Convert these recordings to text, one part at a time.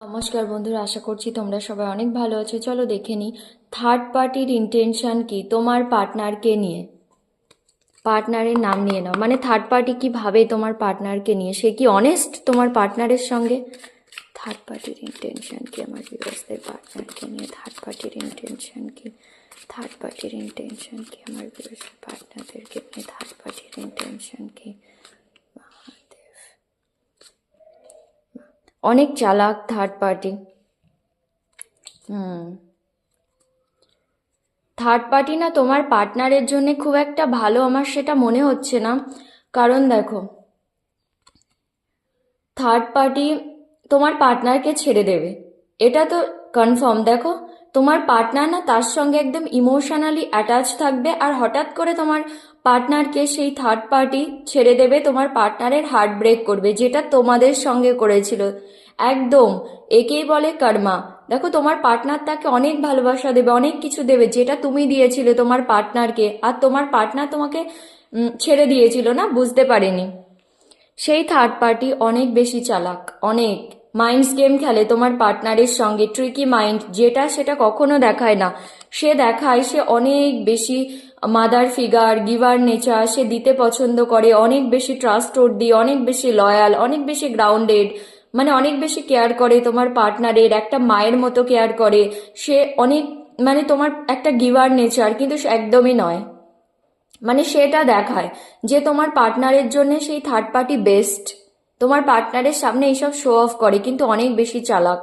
নমস্কার বন্ধুরা, আশা করছি তোমরা সবাই অনেক ভালো আছো। চলো দেখে নিই থার্ড পার্টির ইন্টেনশন কি তোমার পার্টনারকে নিয়ে। পার্টনারের নাম নিয়ে নাও, মানে থার্ড পার্টি কি ভাবে তোমার পার্টনারকে নিয়ে, সে কি অনেস্ট তোমার পার্টনারের সঙ্গে। থার্ড পার্টির ইন্টেনশন কি আমার ভিউয়ার্সদের পার্টনারকে নিয়ে, থার্ড পার্টির ইন্টেনশন কি, থার্ড পার্টির ইন্টেনশন কি আমার ভিউয়ার্সদের পার্টনারদেরকে নিয়ে, থার্ড পার্টির ইন্টেনশন কি। অনেক চালাক থার্ড পার্টি। থার্ড পার্টি না তোমার পার্টনারের জন্য খুব একটা ভালো আমার সেটা মনে হচ্ছে না। কারণ দেখো, থার্ড পার্টি তোমার পার্টনারকে ছেড়ে দেবে, এটা তো কনফার্ম। দেখো, তোমার পার্টনার না তার সঙ্গে একদম ইমোশনালি অ্যাটাচ থাকবে, আর হঠাৎ করে তোমার পার্টনারকে সেই থার্ড পার্টি ছেড়ে দেবে, তোমার পার্টনারের হার্ট ব্রেক করবে, যেটা তোমাদের সঙ্গে করেছিল। একদম একেই বলে কর্মা। দেখো, তোমার পার্টনার তাকে অনেক ভালোবাসা দেবে, অনেক কিছু দেবে, যেটা তুমি দিয়েছিলে তোমার পার্টনারকে, আর তোমার পার্টনার তোমাকে ছেড়ে দিয়েছিল না, বুঝতে পারেনি। সেই থার্ড পার্টি অনেক বেশি চালাক, অনেক মাইন্ডস গেম খেলে তোমার পার্টনারের সঙ্গে, ট্রিকি মাইন্ড, যেটা সেটা কখনো দেখায় না। সে দেখায় সে অনেক বেশি মাদার ফিগার, গিভার নেচার, সে দিতে পছন্দ করে, অনেক বেশি ট্রাস্টওয়ার্দি, অনেক বেশি লয়াল, অনেক বেশি গ্রাউন্ডেড, মানে অনেক বেশি কেয়ার করে তোমার পার্টনারের, একটা মায়ের মতো কেয়ার করে। সে অনেক, মানে তোমার একটা গিভার নেচার, কিন্তু সে একদমই নয়। মানে সেটা দেখায় যে তোমার পার্টনারের জন্য সেই থার্ড পার্টি বেস্ট, তোমার পার্টনারের সামনে এইসব শো অফ করে, কিন্তু অনেক বেশি চালাক,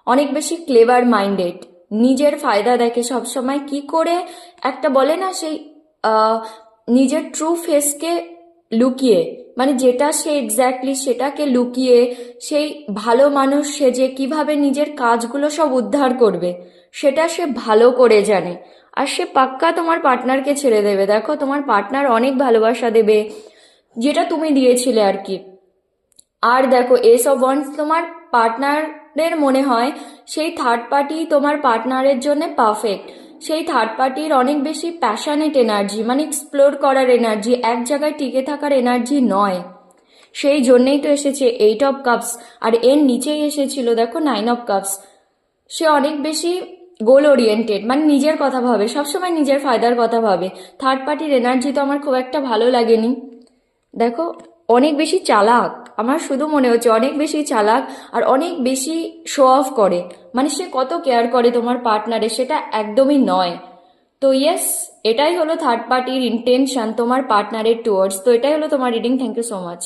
অনেক বেশি ক্লেভার মাইন্ডেড, নিজের ফায়দা দেখে সবসময়। কি করে একটা বলে না সেই আহ, নিজের ট্রু ফেসকে লুকিয়ে, মানে যেটা সে এক্স্যাক্টলি সেটাকে লুকিয়ে সেই ভালো মানুষ সেজে কিভাবে নিজের কাজগুলো সব উদ্ধার করবে, সেটা সে ভালো করে জানে। আর সে পাক্কা তোমার পার্টনারকে ছেড়ে দেবে। দেখো, তোমার পার্টনার অনেক ভালোবাসা দেবে, যেটা তুমি দিয়েছিলে আর কি। আর দেখো, এস অফ ওয়ান্স তোমার পার্টনারের মনে হয় সেই থার্ড পার্টি তোমার পার্টনারের জন্য পারফেক্ট। সেই থার্ড পার্টির অনেক বেশি প্যাশনেট এনার্জি, মানে এক্সপ্লোর করার এনার্জি, এক জায়গায় টিকে থাকার এনার্জি নয়। সেই জন্যই তো এসেছে 8 অফ কাপস, আর এর নিচেই এসেছিল দেখো 9 অফ কাপস। সে অনেক বেশি গোল ওরিয়েন্টেড, মানে নিজের কথা ভাবে, সবসময় নিজের ফায়দার কথা ভাবে। থার্ড পার্টির এনার্জি তো আমার খুব একটা ভালো লাগেনি। দেখো, অনেক বেশি চালাক, আমার শুধু মনে হচ্ছে অনেক বেশি চালাক, আর অনেক বেশি শো অফ করে, মানে সে কত কেয়ার করে তোমার পার্টনারে, সেটা একদমই নয়। তো ইয়েস, এটাই হলো থার্ড পার্টির ইন্টেনশন তোমার পার্টনারের টুয়ার্ডস। তো এটাই হলো তোমার reading. Thank you so much.